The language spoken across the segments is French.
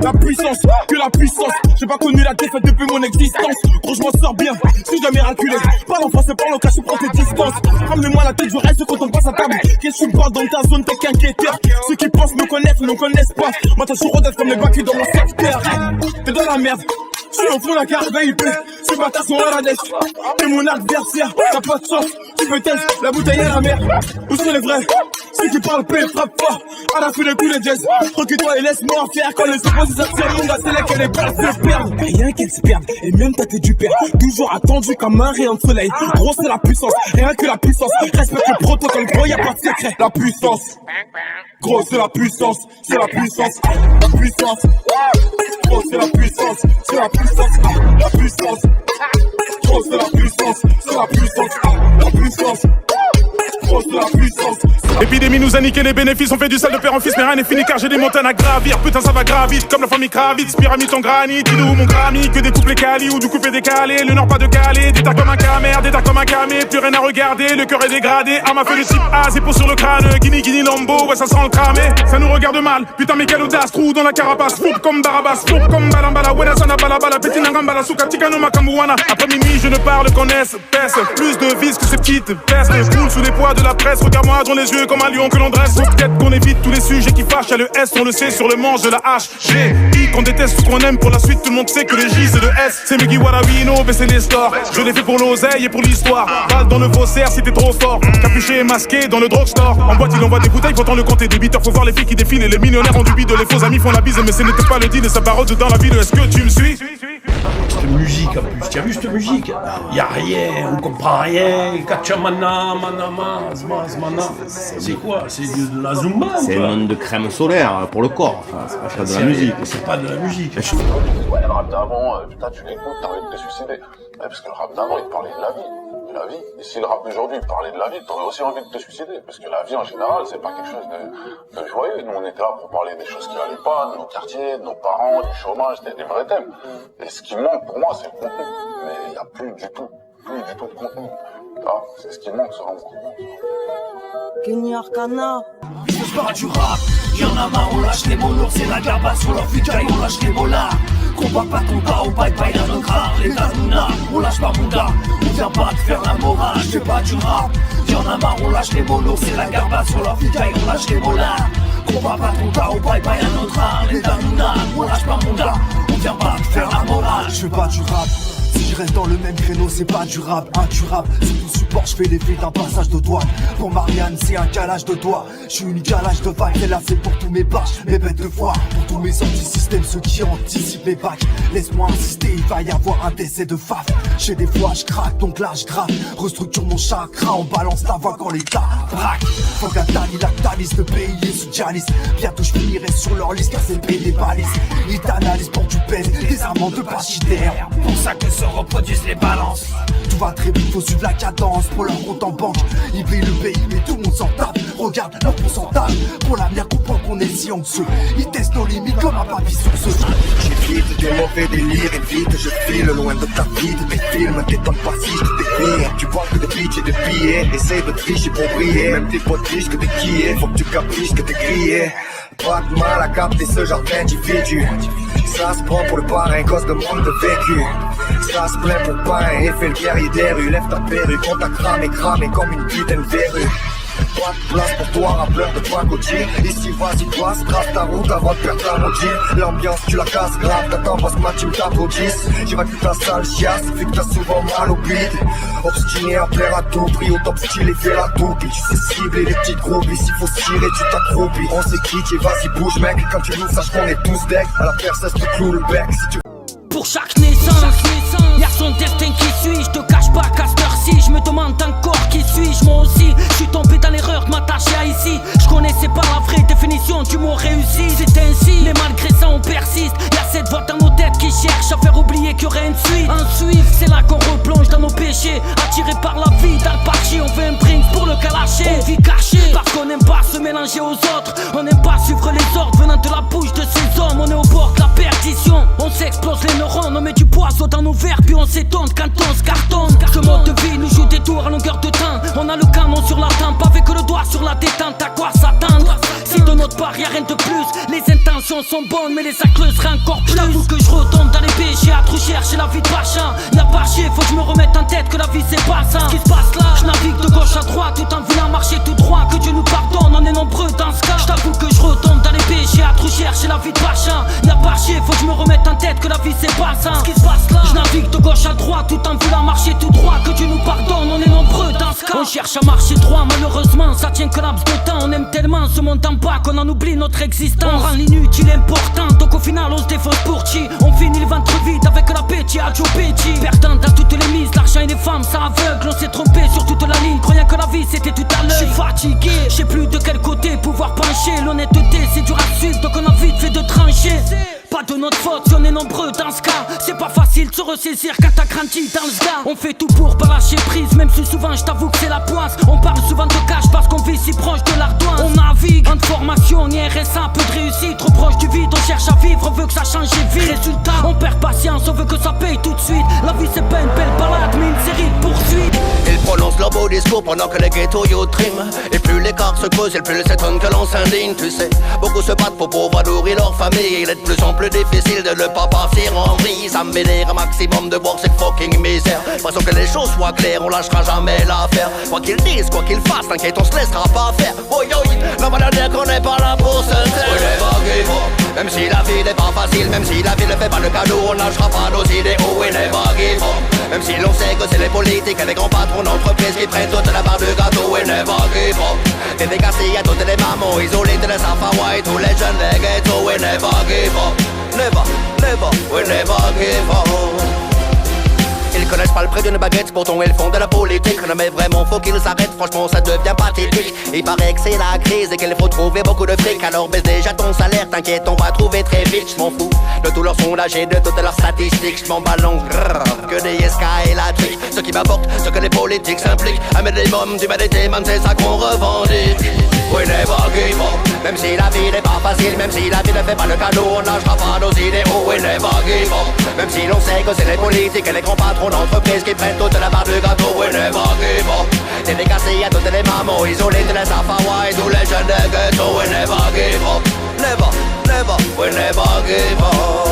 La puissance, que la puissance. J'ai pas connu la défaite depuis mon existence. Gros, je m'en sors bien, je suis jamais reculé. Parle en français, parle en cash, prends tes distances. Ramenez-moi la tête, je reste quand on passe à table. Qu'est-ce que tu parles dans ta zone, t'es qu'un guetteur. Ceux qui pensent me connaissent, ne connaissent pas. Moi, t'as toujours d'être comme les bacs dans mon secteur. T'es dans la merde. Je suis au fond de la carte VIP, ce bâtard sont à la dèche. T'es mon adversaire, t'as pas de chance. Tu peux tester, la bouteille est la mer. Où sont les vrais? Ceux qui parlent paix, frappe fort. À la fin de tous les jazz, recule-toi et laisse-moi en faire. Quand les opposés s'attirent, mon gars, c'est là que les balles se perdent. Rien qu'elles se perdent, et même t'as tes du père. Toujours attendu comme un rayon de soleil. Gros, c'est la puissance, rien que la puissance. Respecte le protocole, gros, y'a pas de secret. La puissance, gros, c'est la puissance, c'est la puissance. La puissance, gros, c'est la puissance, c'est la puissance. La puissance, gros, c'est la puissance, c'est la puissance. La puissance. L'épidémie nous a niqué les bénéfices, on fait du sale de père en fils, mais rien n'est fini car j'ai des montagnes à gravir. Putain, ça va gravite comme la famille Kravitz, pyramide en granit, dis-nous mon Grammy, que des couplets quali ou du coupé décalé, le nord pas de calé, des tas comme un camère, des tas comme un camé, plus rien à regarder, le cœur est dégradé, arme à feu de type A, c'est pour sur le crâne, Guinea, Guinea, Lambo, ouais ça sent le cramé, ça nous regarde mal, putain mais quelle audace, trou dans la carapace, floupe comme Barabas, floupe comme Balambala, Wena Sana Balabala, Petina Gambala, Souka Tikano Makambuana, après minuit je ne parle qu'en espèce, plus de vis que ces petites vestes, coule sous les poids de la presse, regarde-moi dans les yeux comme un lion que l'on dresse. Peut-être qu'on évite tous les sujets qui fâchent. Y'a le S, on le sait, sur le manche de la H. G, I, qu'on déteste ou qu'on aime. Pour la suite, tout le monde sait que le J c'est le S. C'est Muggy Warawino, baisser les stores. Je l'ai fait pour l'oseille et pour l'histoire. Balle dans le faussaire si t'es trop fort. Capuché et masqué dans le drugstore. En boîte, il envoie des bouteilles, pourtant le compte est débiteur. Faut voir les filles qui défilent et les millionnaires ont du bide. Les faux amis font la bise, mais ce n'était pas le deal de sa parole dans la ville. Est-ce que tu me suis? Cette musique en plus, tu as vu cette musique? Y'a rien, on comprend rien. Kachamana, manama, zmana. C'est quoi? C'est de la zumba? C'est le nom de crème solaire pour le corps. Enfin, c'est pas de la musique. C'est pas de la musique. Ouais, le rap d'avant, putain, tu l'écoutes, t'as envie de te suicider. Ouais, parce que le rap d'avant, il parlait de la vie. La vie. Et si le rap d'aujourd'hui parlait de la vie, t'aurais aussi envie de te suicider. Parce que la vie, en général, c'est pas quelque chose de joyeux. Nous, on était là pour parler des choses qui allaient pas, de nos quartiers, de nos parents, du chômage, des vrais thèmes. Et ce qui manque pour moi, c'est le contenu. Mais il y a plus du tout de contenu. Ah, c'est ce qui manque, ce rap. Kenny Arcana. Ce soir du rap, y'en a marre, on lâche les mots lourds, c'est la garba sur leur fucaille, on lâche les molards. Combat pas ton gars, on baille pas y'a notre art, les Tanouna, on lâche pas mon gars, on vient pas te faire la morale, je fais pas du rap. Y'en a marre, on lâche les mots lourds, c'est la garba sur leur fucaille, on lâche les molards. Combat pas ton gars, on baille pas y'a notre art, les Tanouna, on lâche pas mon gars, on vient pas te faire la morale. Je fais pas du rap. Si je reste dans le même créneau, c'est pas du rap, indurable. C'est ton support, je fais l'effet d'un passage de douane. Pour Marianne, c'est un calage de doigts. Je suis une calage de vagues, elle a fait pour tous mes bâches, mes bêtes de foire. Pour tous mes anti-systèmes, ceux qui anticipent mes bacs. Laisse-moi insister, il va y avoir un décès de faf. J'ai des fois, je craque, donc là je gratte. Restructure mon chakra, on balance la voix quand l'état braque. Faut qu'Atali, Lactalis, le pays est sous Jalis. Bientôt je finirai sur leur liste, car c'est des balises. Ils t'analysent pour du pèse, des amants de pachyderme. Pour ça que se reproduisent les balances. Tout va très vite, faut suivre la cadence. Pour leur compte en banque, ils brillent le pays, mais tout le monde s'en tape. Regarde leur pourcentage, pour l'avenir comprends qu'on est si anxieux. Ils testent nos limites comme un papy sur ce jeu. J'évite des mauvais délires et vite je file loin de ta vie, de tes films. T'étonnes pas si je te décrire. Tu vois que des bitches et des billets. Essaye de tricher pour briller. Même tes potes riches que t'es quillés. Faut que tu capiches que t'es grillé. Pas de mal à capter ce genre d'individu. Ça se prend pour le parrain, cause de manque de vécu. Ça se plaint pour pain et fait le guerrier des rues. Lève ta perruque, on t'a cramé comme une putain de verrue. Pas de place pour toi, rappeur de pacotille. Ici vas-y passe, trace ta route avant de perdre ta motive. L'ambiance tu la casses grave, t'attends parce que ma team t'applaudisse. J'évacue ta sale chiasse, vu que t'as souvent mal au bide. Obstiné à plaire à tout prix, au top style et fais la toupie. Tu sais cibler les petites groupes, s'il faut se tirer tu t'accroupis. On s'est quitté, vas-y bouge mec, quand tu nous saches qu'on est tous deck. À la percesse tu cloues le bec si tu... Pour chaque naissance, y'a son destin qui suit. Je te cache pas qu'à cette heure-ci, je me demande encore qui suis-je. Moi aussi, je suis tombé dans l'erreur de m'attacher à ici. Je connaissais pas la vraie définition du mot réussi. C'est ainsi, mais malgré ça on persiste. Y'a cette voix dans nos têtes qui cherche à faire oublier qu'il y aurait une suite. Ensuite, c'est là qu'on replonge dans nos péchés. Attiré par la vie d'Al-Parchi, on fait un prince pour le calacher. On vit caché, parce qu'on n'aime pas se mélanger aux autres. On n'aime pas suivre les ordres venant de la bouche de ces hommes. On est au bord de la perdition, on s'explose les neurones. On met du poison dans nos verres puis on s'étonne quand on se cartonne. Ce mode de vie nous joue des tours à longueur de temps. On a le canon sur la tempe avec le doigt sur la détente. À quoi s'attendre si de notre part y'a rien de plus? Les intentions intentions sont bonnes mais les actes le seraient encore plus. J'avoue que je retombe dans les péchés à trop chercher la vie de machin. Y'a pas chier, faut que je me remette en tête que la vie c'est pas ça. Ce qui se passe là, je navigue de gauche à droite tout en voulant marcher tout droit. Que Dieu nous pardonne, on est nombreux dans ce cas. J'avoue que je retombe dans les péchés à trop chercher la vie de machin. Y'a pas chier, faut que je me remette en tête que la vie c'est pas ça. Ce qui se passe là, je navigue de gauche à droite tout en voulant marcher tout droit. Que Dieu nous pardonne, on est nombreux dans ce cas. On cherche à marcher droit, malheureusement ça tient que laps de temps. On aime tellement ce monde en bas qu'on en oublie notre existence. On rend l'inutile important, donc au final on se défausse pour chi. On finit le ventre vide avec l'appétit à Joe Petty. Perdant dans toutes les mises, l'argent et les femmes ça aveugle. On s'est trompé sur toute la ligne, croyant que la vie c'était tout à l'heure. Je suis fatigué, je sais plus de quel côté pouvoir pencher. L'honnêteté c'est dur à suivre, donc on a vite fait de trancher. Pas de notre faute si on est nombreux dans ce cas. C'est pas facile de se ressaisir quand t'as grandi dans le gars. On fait tout pour pas lâcher prise, même si souvent je t'avoue que c'est la poisse. On parle souvent de cash parce qu'on vit si proche de l'ardoise. On navigue entre formation et RSA, peu de réussite. Trop proche du vide, on cherche à vivre, on veut que ça change vite. Résultat, on perd patience, on veut que ça paye tout de suite. La vie c'est pas une belle balade mais une série de poursuites. Ils prononcent leur beau discours pendant que les ghettos yo triment. Et plus l'écart se creuse, et plus ils s'étonnent que l'on s'indigne. Tu sais, beaucoup se battent pour pouvoir nourrir leur famille. Il est de plus en plus difficile de ne pas partir en vrille. Ça me vénère un maximum de voir cette fucking misère. Façon que les choses soient claires, on lâchera jamais l'affaire. Quoi qu'ils disent, quoi qu'ils fassent, t'inquiète on se laissera pas faire. Oh yo, la valeur dire qu'on n'est pas là pour se taire. Oui, les vagues, même si la vie n'est pas facile, même si la vie ne fait pas le cadeau, on lâchera pas nos idéaux. Oui, les vagues, même si l'on sait que c'est les politiques et les grands patrons d'entreprise qui prennent toute la part du gâteau. Oui, les vagues, dédicacés à toutes les mamans isolées de la Safari, tous les jeunes des ghettos. Oui, les vagues, never, never, we never give up. Ils connaissent pas le prix d'une baguette, pourtant ils font de la politique. Non mais vraiment faut qu'ils s'arrêtent, franchement ça devient pathétique. Il paraît que c'est la crise et qu'il faut trouver beaucoup de fric. Alors baisse déjà ton salaire, t'inquiète on va trouver très vite. J'm'en fous de tous leurs sondages et de toutes leurs statistiques. J'm'en balance que des SK et la trique. Ce qui m'apporte, ce que les politiques s'impliquent. Un minimum d'humanité, man c'est ça qu'on revendique. We never give up. Même si la vie n'est pas facile, même si la vie ne fait pas le cadeau, on lâchera pas nos idéaux. We never give up. Même si l'on sait que c'est les politiques et les grands patrons d'entreprise qui prennent toute la part du gâteau. We never give up. Dédicacés à toutes les mamans isolées de la Safari, tous les jeunes de ghetto. We never give up. Never, never, we never give up.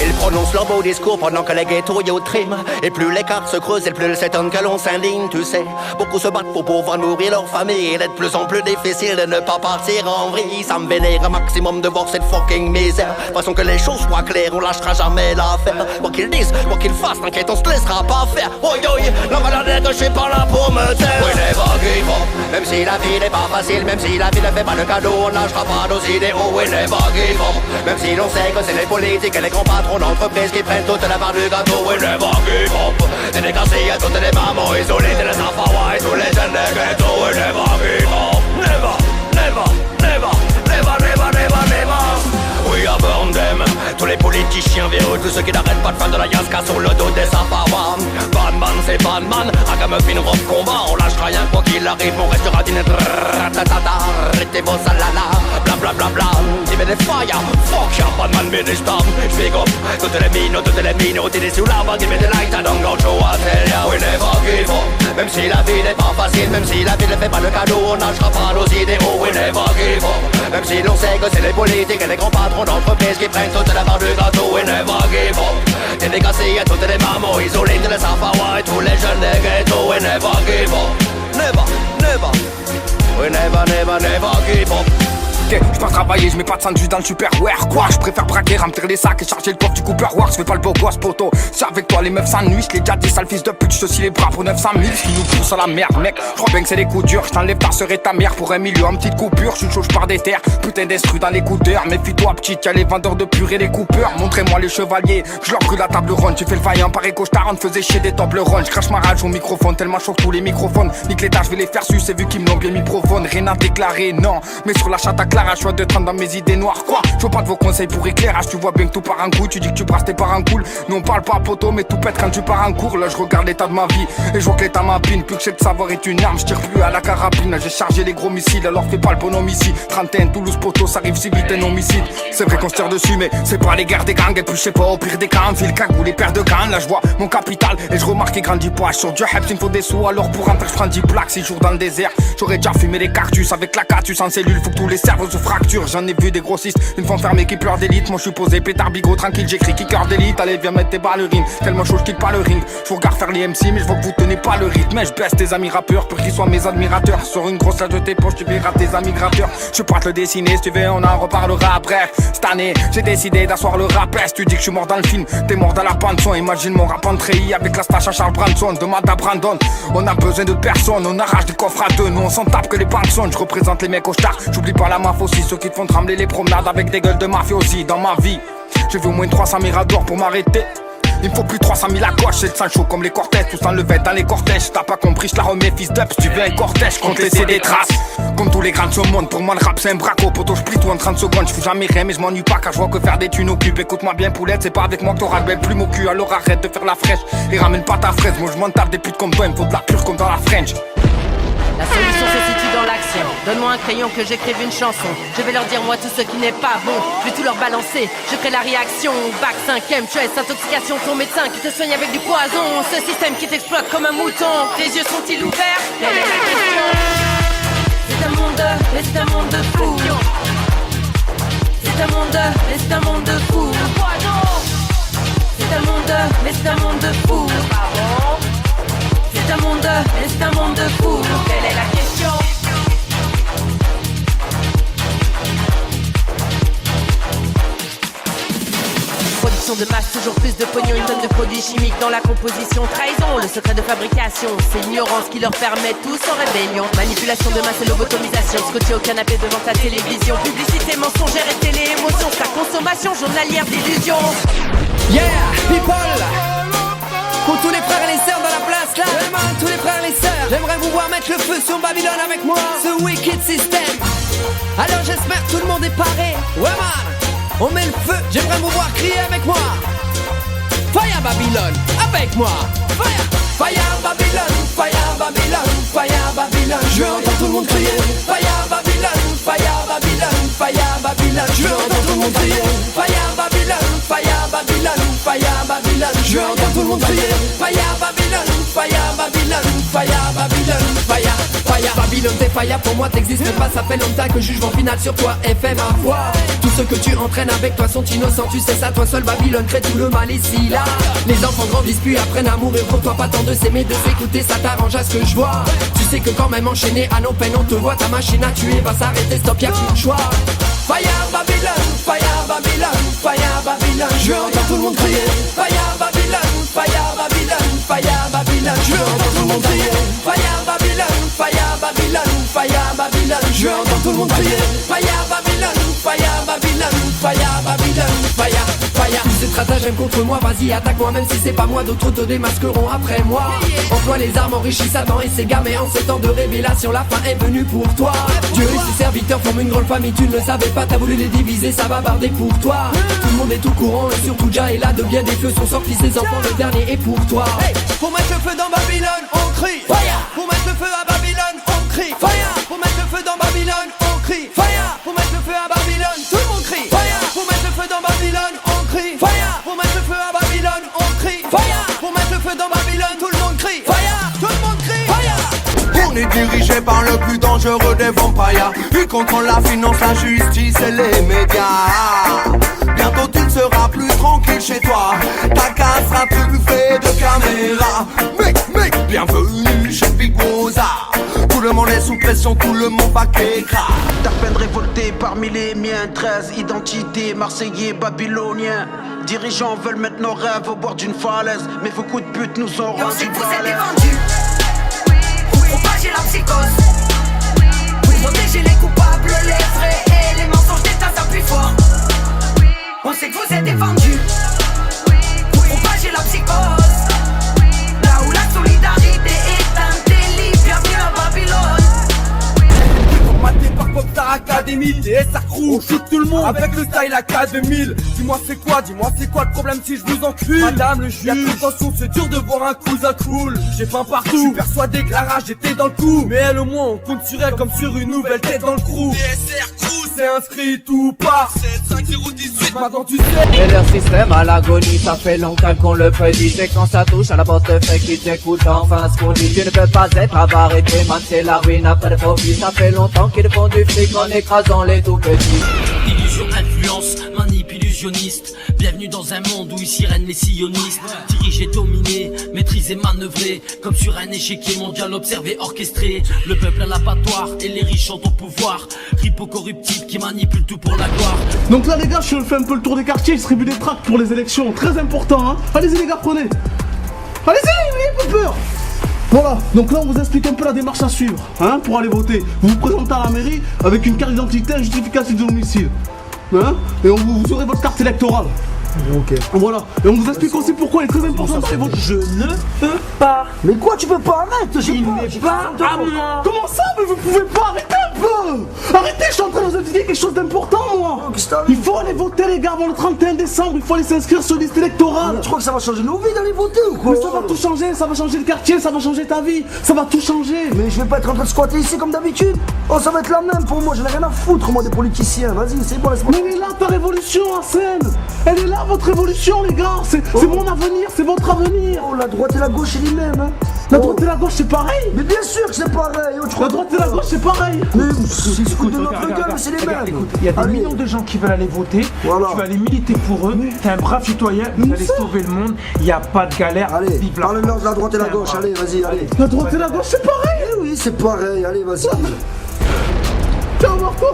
Ils prononcent leur beau discours pendant que les ghettos yo triment. Et plus l'écart se creuse et plus ils s'étonnent que l'on s'indigne. Tu sais, beaucoup se battent pour pouvoir nourrir leur famille. Il est de plus en plus difficile de ne pas partir en vrille. Ça me vénère un maximum de voir cette fucking misère. Façon que les choses soient claires, on lâchera jamais l'affaire. Quoi qu'ils disent, quoi qu'ils fassent, t'inquiète on se laissera pas faire. Oh yo, la maladie que je suis pas là pour me taire. We never give up. Même si la vie n'est pas facile, même si la vie ne fait pas le cadeau, on lâchera pas nos idéaux. We never give up. Même si l'on sait que c'est les politiques et les grands patrons d'entreprise qui prennent toute la part du gâteau. We never give up. Dédicacés à toutes les mamans isolées de la Safari, tous les jeunes de ghetto. We never give up. Never, never, never, never, never, never, never. We are burn them. Tous les politiciens véreux, tous ceux qui n'arrêtent pas de faire de la yaska sur le dos des Safawas. Batman c'est Batman, Ragamuffin rock combat. On lâchera rien quoi qu'il arrive, on restera dîner. Arrêtez vos salala, bla bla bla bla. Give me the fire, fuck ya, Batman me the storm. Speak up, toutes les minorités sous l'arbre. Give me the light, I don't go to what tell ya. We never give up. Même si la vie n'est pas facile, même si la vie ne fait pas le cadeau, on lâchera pas nos idéaux. We never give up. Même si l'on sait que c'est les politiques et les grands patrons d'entreprise qui prennent toute la part du gâteau. We never give up. Dédicacés à toutes les mamans isolées de la Safari, tous les jeunes des ghettos. We never give up. Never, never. We never, never, never give up. Je pars travailler, je mets pas de sandwich dans le superware. Quoi, je préfère braquer, remplir les sacs et charger le coffre du coupeur war. Je fais pas le beau gosse poto. C'est avec toi les meufs s'ennuient. Je l'ai déjà dit, sale fils de pute, je te scie les bras pour 900 000. Ce qui nous pousse à la merde, mec. Je crois bien que c'est des coups durs. Je t'enlève ta sœur et ta mère pour 1 million en petite coupure. Je suis chaud, je pars des terres. Putain d'estru dans l'écouteur. Méfie-toi, petite, y'a les vendeurs de purée, les coupeurs. Montrez-moi les chevaliers. Je leur brûle la table ronde. Tu fais le vaillant, pareil qu'au Staron faisait chier des tables rondes. Je crache ma rage au microphone, tellement chaud tous les microphones. Nique l'état, je vais les faire sucer vu qu'ils me l'ont bien mis profonde. Rien à déclarer, non. Mais sur la chatte à Clara, je suis de 30 dans mes idées noires. Quoi, je veux pas de vos conseils pour éclairage. Tu vois bien que tout part en couille. Tu dis que tu brasses tes parents cool. Non, on parle pas poteau, mais tout pète quand tu pars en cours. Là, je regarde l'état de ma vie et je vois que l'état m'abîme. Plus que c'est de savoir est une arme, je tire plus à la carabine. J'ai chargé les gros missiles, alors fais pas le bonhomme ici. 31, Toulouse, poteau, ça arrive si vite un homicide. C'est vrai qu'on se tire dessus, mais c'est pas les guerres des gangs. Et puis je sais pas, au pire des cas, on file cagou, les paires de cannes. Là, je vois mon capital et je remarque qu'il grandit pas. Sur Dieu, il me faut des sous, alors pour rentrer, je prends 10 plaques. 6 jours dans le désert, j'aurais déjà fumé des cactus avec la catus en cellule. Faut que tous les cerveaux cause de fracture. J'en ai vu des grossistes, une femme fermée qui pleure d'élite. Moi je suis posé, pétard bigot, tranquille, j'écris kicker d'élite. Allez viens mettre tes ballerines, tellement chaud je quitte pas le ring. Je vous regarde faire les MC mais je vois que vous tenez pas le rythme. Mais je baisse tes amis rappeurs pour qu'ils soient mes admirateurs. Sur une grosse lâche de tes poches tu verras tes amis gratteurs. Je pourrais te le dessiner si tu veux on en reparlera. Bref, cette année j'ai décidé d'asseoir le rap. Tu dis que je suis mort dans le film, t'es mort dans la bande son. Imagine mon rap en treillis avec la stache à Charles Branson. Demande à Brandon, on a besoin de personne. On arrache des coffres à deux, nous on s'en tape que les bandes sonnent. Je représente les mecs au star, j'oublie pas la maf aussi. Ceux qui te font trembler les promenades avec des gueules de mafiosi. Dans ma vie, j'ai vu au moins 300 miradors pour m'arrêter. Il me faut plus 300 000 à gauche, c'est de sang chaud comme les cortèges. Tous en levette dans les cortèges, t'as pas compris, je la remets fils d'up. Si tu veux un cortège, compte laisser des traces. Comme tous les grands de ce monde, pour moi le rap c'est un braco. Poto, je plie tout en 30 secondes, je fous jamais rien mais je m'ennuie pas car je vois que faire des thunes occupe. Écoute-moi bien poulette, c'est pas avec moi que t'auras de belles plumes au cul. Alors arrête de faire la fraîche et ramène pas ta fraise. Moi je m'en tape des putes comme toi, il me faut de la pure comme dans la French. La solution se situe dans l'action. Donne-moi un crayon que j'écrive une chanson. Je vais leur dire moi tout ce qui n'est pas bon. Je vais tout leur balancer, je crée la réaction. Bac 5ème, tu es intoxication. Ton médecin qui te soigne avec du poison. Ce système qui t'exploite comme un mouton. Tes yeux sont-ils ouverts? Quelle est la question? C'est un monde, mais c'est un monde de fou. C'est un monde, mais c'est un monde de fou. C'est un monde, mais c'est un monde de fou. C'est un monde, mais c'est un monde de fou. Quelle est la question? Production de masse, toujours plus de pognon, une tonne de produits chimiques dans la composition. Trahison, le secret de fabrication, c'est l'ignorance qui leur permet tous en rébellion. Manipulation de masse et lobotomisation, scotché au canapé devant ta télévision. Publicité mensongère et télé-émotion, ta consommation journalière d'illusions. Yeah, people! Pour tous les frères et les sœurs dans la place là, tous les frères et les sœurs, j'aimerais vous voir mettre le feu sur Babylone avec moi, ce wicked system. Alors j'espère que tout le monde est paré. Ouais man, on met le feu, j'aimerais vous voir crier avec moi. Fire Babylone, avec moi. Fire, fire Babylone, fire Babylone, fire Babylone. Je veux entendre tout le monde crier. Fire Babylone, fire Babylone, fire Babylone. Je veux entendre tout le monde crier. Fire Babylone, fire Babylone, fire Babylone. Je veux entendre tout le monde crier. Fire Babylone, fire Babylone, fire Babylone, fire, fire Babylone, t'es fire pour moi, t'existes pas. Ça fait longtemps que jugement final sur toi est fait ma foi. Tous ceux que tu entraînes avec toi sont innocents, tu sais ça, toi seul Babylone crée tout le mal ici là. Les enfants grandissent puis apprennent à mourir pour toi, pas tant de s'aimer, de s'écouter, ça t'arrange à ce que je vois. Tu sais que quand même enchaîné à nos peines on te voit, ta machine à tuer va s'arrêter, stop, y'a plus de choix. Fire Babylone, fire Babylone, fire Babylone. Je veux entendre tout le monde crier. Fire Babylone, fire Babylone, fire Babylone. Je veux entendre tout le monde crier. Fire Babylone, fire Babylone, fire Babylone. Je veux entendre tout le monde crier. Fire Babylone, fire Babylone, fire Babylone, fire, fire. Tous ces stratagèmes contre moi, vas-y attaque-moi même si c'est pas moi, d'autres te démasqueront après moi. Emploie les armes, enrichis Satan et ses gamins. En ces temps de révélation, la fin est venue pour toi. Dieu et ses serviteurs forment une grande famille, tu ne le savais pas, t'as voulu les diviser, ça va barder pour toi. Tout le monde est au courant et surtout Jah est là, de bien des feux sont sortis ses enfants, le dernier est pour toi. Hey, pour mettre le feu dans Babylone, on crie Fire. Pour mettre le feu à Babylone, on crie Fire. Pour mettre le feu dans Babylone, on crie Fire. Pour mettre le feu à Babylone, tout le monde crie Fire. Pour mettre le feu dans Babylone, on crie Fire. Pour mettre le feu à Babylone, on crie Fire. Pour mettre le feu dans Babylone, tout le monde crie Fire. Tout le monde crie Fire. On est dirigé par le plus dangereux des vampires. Il contrôle la finance, la justice et les médias. Bientôt tu ne seras plus tranquille chez toi. Ta case sera truffée de caméras. Mec, bienvenue chez Big Brother. Tout le monde est sous pression, tout le monde va qu'écra. T'as peine révolté parmi les miens. 13 identités, marseillais, babyloniens. Dirigeants veulent mettre nos rêves au bord d'une falaise. Mais vos coups de pute nous ont rendu vous êtes vendus. Pour propager la psychose. Pour protéger les coupables, les vrais et les mensonges d'État, ça plus fort. On sait que vous êtes vendus. Pour propager la psychose. Là où la solidarité est un délit, bienvenue à Babylone. Formaté par Popstar Academy, DSR Crew, on shoot tout le monde avec le style AK2000. Dis-moi c'est quoi le problème si je vous encule? Madame le juge, y'a plus de tension, c'est dur de voir un cousin cool. J'ai faim partout, j'suis persuadé que la rage était dans le coup. Mais elle au moins on compte sur elle comme sur une nouvelle tête dans le crew. DSR Crew, c'est inscrit tout part 75018, maintenant tu sais. Et leur système à l'agonie, ça fait longtemps qu'on le prédit. Et quand ça touche à la portefeuille qui t'écoute enfin ce qu'on dit. Tu ne peux pas être avare et man, c'est la ruine après le profit. Ça fait longtemps qu'ils font du fric en écrasant les tout petits. Illusion, influence, manip, illusionniste. Bienvenue dans un monde où ici règnent les sionistes. Dirigé, dominé, maîtrisé, manœuvré. Comme sur un échiquier mondial observé, orchestré. Le peuple à l'abattoir et les riches ont au pouvoir. Ripo corruptible qui manipule tout pour la gloire. Donc là les gars, je fais un peu le tour des quartiers, je distribue des tracts pour les élections. Très important hein. Allez-y les gars, prenez. Allez-y, n'ayez pas peur. Voilà, donc là on vous explique un peu la démarche à suivre hein, pour aller voter. Vous vous présentez à la mairie avec une carte d'identité, un justificatif de domicile hein, et vous aurez votre carte électorale. Ok. Voilà, et on vous explique aussi pourquoi il est très important d'aller voter. Je ne peux pas. Mais quoi, tu peux pas? Arrête, Il n'est pas à moi. Comment ça? Mais vous pouvez pas, arrêtez un peu. Arrêtez, je suis en train de vous expliquer quelque chose d'important moi. Il faut aller voter les gars avant le 31 décembre, il faut aller s'inscrire sur liste électorale. Tu crois que ça va changer nos vies d'aller voter ou quoi? Mais ça va tout changer, ça va changer le quartier, ça va changer ta vie, ça va tout changer. Mais je vais pas être en train de squatter ici comme d'habitude. Oh, ça va être la même pour moi, j'en ai rien à foutre moi des politiciens. Vas-y, c'est bon, laisse-moi. Mais elle est là ta révolution, Arsène. Elle est là votre révolution les gars, c'est mon avenir, c'est votre avenir. Oh, la droite et la gauche c'est les mêmes hein. La droite et la gauche c'est pareil. Mais bien sûr que c'est pareil. La droite et la gauche c'est pareil. Mais c'est ce coup de notre gueule, mais c'est les mêmes. Il y a des millions de gens qui veulent aller voter. Voilà. Tu vas aller militer pour eux. T'es un brave citoyen, vous allez sauver le monde. Il n'y a pas de galère. Allez, parle-leur de la droite et la gauche. Allez, vas-y, allez. La droite et la gauche c'est pareil. Eh oui, c'est pareil. Allez, vas-y. Tiens, Marco.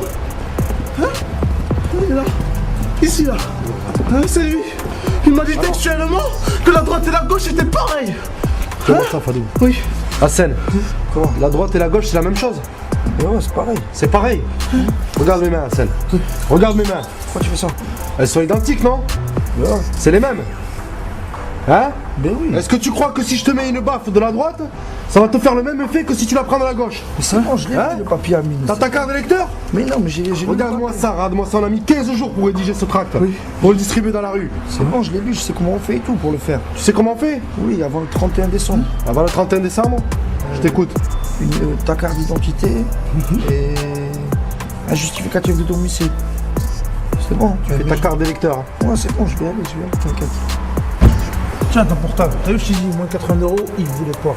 Hein? Il est là. Ici là. Hein, c'est lui. Il m'a dit textuellement que la droite et la gauche étaient pareilles. Comment ça, Fadou? Oui. Hassan, comment? La droite et la gauche, c'est la même chose? Mais ouais, c'est pareil. C'est pareil. Regarde mes mains, Hassan. Regarde mes mains. Pourquoi tu fais ça? Elles sont identiques, non? Ouais. C'est les mêmes. Hein? Ben oui. Est-ce que tu crois que si je te mets une baffe de la droite, ça va te faire le même effet que si tu la prends de la gauche? Mais c'est bon, je l'ai le papier à mine. T'as ta carte d'électeur? Mais non, mais j'ai Regarde-moi ça, regarde-moi ça, on a mis 15 jours pour rédiger ce tract. Oui. Pour le distribuer dans la rue. C'est bon, je l'ai lu, je sais comment on fait et tout pour le faire. Tu sais comment on fait? Oui, avant le 31 décembre. Avant le 31 décembre? Je t'écoute. Ta carte d'identité et un justificatif de domicile. C'est bon. Tu fais ta carte d'électeur. Ouais, c'est bon, je vais aller, t'inquiète. Tiens, ton portable. T'as vu, je t'ai dit, moins 80 €, il voulait pas.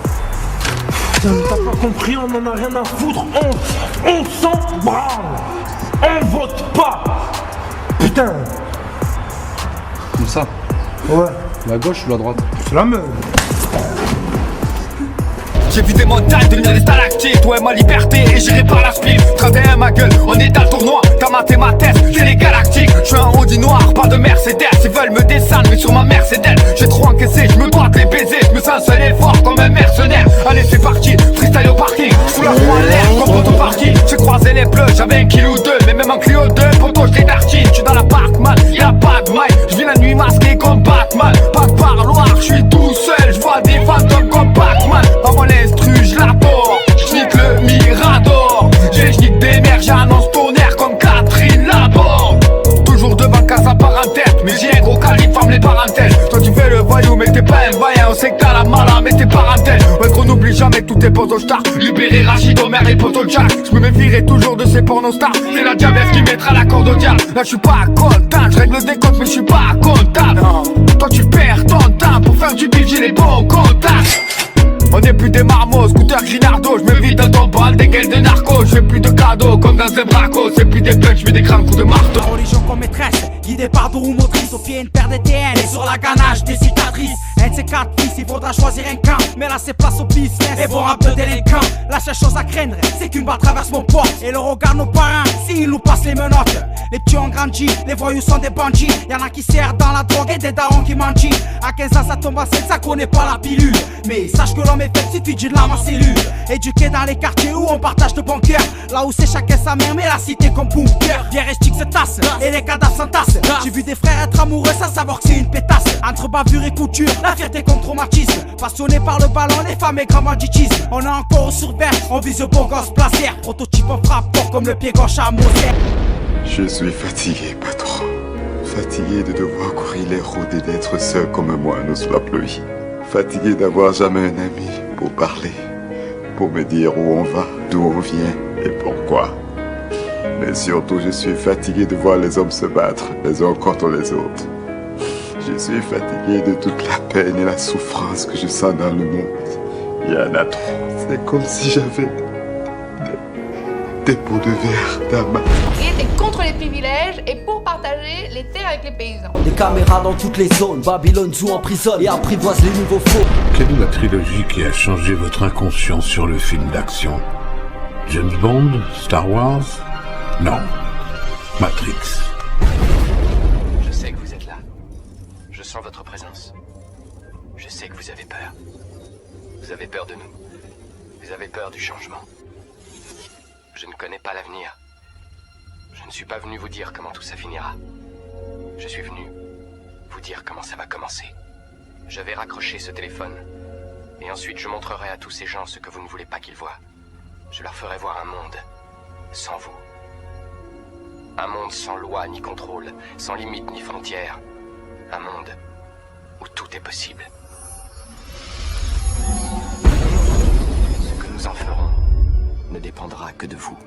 Putain, mais t'as pas compris, on en a rien à foutre. On s'en branle. On vote pas. Putain. Comme ça? Ouais. La gauche ou la droite? C'est la même. J'ai vu des montagnes devenir des stalactites. Ouais, ma liberté et j'irai par la split. 31 ma gueule, on est dans le tournoi. T'as maté ma tête, c'est les galactiques. Je suis un Audi noir, pas de Mercedes. Ils veulent me descendre, mais sur ma Mercedes. J'ai trop encaissé, je me dois de les baiser. Je me sens seul et fort comme un mercenaire. Allez, c'est parti, freestyle au parking. Fous la roue en l'air, comme auto parking. J'ai croisé les bleus, j'avais 1 kilo ou 2. Mais même en Clio 2, poto, je les tartine. Je suis dans la parc, man, y'a pas de maille. Je vis la nuit masqué comme Batman. Pas de parloir, je suis tout seul. Je vois des fantômes comme Pac-Man. Avant l'instru, je l'adore. J'nique le Mirador. J'nique des mères, j'annonce ton air comme Catherine Laborde. Toujours devant casa par en tête. Mais j'ai un gros calibre, ferme les parenthèses. Toi tu fais le voyou, mais t'es pas un vaillant. On sait que t'as la mala, mais t'es parenthèse. Ouais, qu'on n'oublie jamais tous tes potos stars. Libérer Rachid, Omer et potos de Jack. Je me méfierai toujours de ces pornostars. C'est la diabète qui mettra la corde au diable. Là je suis pas content, je règle le décompte, mais je suis pas comptable. Toi tu perds ton temps pour faire du bif, j'ai les bons contacts. On n'est plus des marmots, scooter Grinardo. Je me vide dans ton bal, des gueules de narco. Je fais plus de cadeaux comme dans un braco. C'est plus des punch, mais des grands coups de marteau. La religion comme maîtresse, guidée par deux roues motrices. Au pied une paire d'ETN et sur la ganache des cicatrices. Un de ces 4 fils, il faudra choisir un camp. Mais là c'est place au business et voir un peu délinquant. La seule chose à craindre, c'est qu'une balle traverse mon port. Et le regard nos parents, s'ils nous passent les menottes. Les petits ont grandi, les voyous sont des bandits. Y'en a qui serrent dans la drogue et des darons qui mendient. À 15 ans ça tombe à 7, ça connaît pas la pilule. Mais sache que l'homme est fait si tu dis de l'âme en cellule. Éduqué dans les quartiers où on partage de bons cœurs. Là où c'est chacun sa mère mais la cité comme bunker. Pierre et Stick se tassent et les cadavres s'entassent. J'ai vu des frères être amoureux sans savoir que c'est une pétasse. Entre bavure et couture, la fierté contre traumatisme. Passionné par le ballon, les femmes et grand banditisme. On est encore sur verre, on vise le beau gosse placer. Prototype en frappe fort comme le pied gauche à Moser. Je suis fatigué, patron. Fatigué de devoir courir les routes et d'être seul comme moi sous la pluie. Fatigué d'avoir jamais un ami pour parler, pour me dire où on va, d'où on vient et pourquoi. Mais surtout, je suis fatigué de voir les hommes se battre les uns contre les autres. Je suis fatigué de toute la peine et la souffrance que je sens dans le monde. Il y en a trop. C'est comme si j'avais des pots de verre dans ma... Il était contre les privilèges et pour partager les terres avec les paysans. Des caméras dans toutes les zones, Babylone joue en prison et apprivoise les nouveaux faux. Quelle est la trilogie qui a changé votre inconscient sur le film d'action? James Bond? Star Wars? Non. Matrix. Je sais que vous êtes là. Je sens votre présence. Je sais que vous avez peur. Vous avez peur de nous. Vous avez peur du changement. Je ne connais pas l'avenir. Je ne suis pas venu vous dire comment tout ça finira. Je suis venu vous dire comment ça va commencer. Je vais raccrocher ce téléphone. Et ensuite je montrerai à tous ces gens ce que vous ne voulez pas qu'ils voient. Je leur ferai voir un monde sans vous. Un monde sans loi ni contrôle, sans limite ni frontières. Un monde où tout est possible. Ce que nous en ferons ne dépendra que de vous.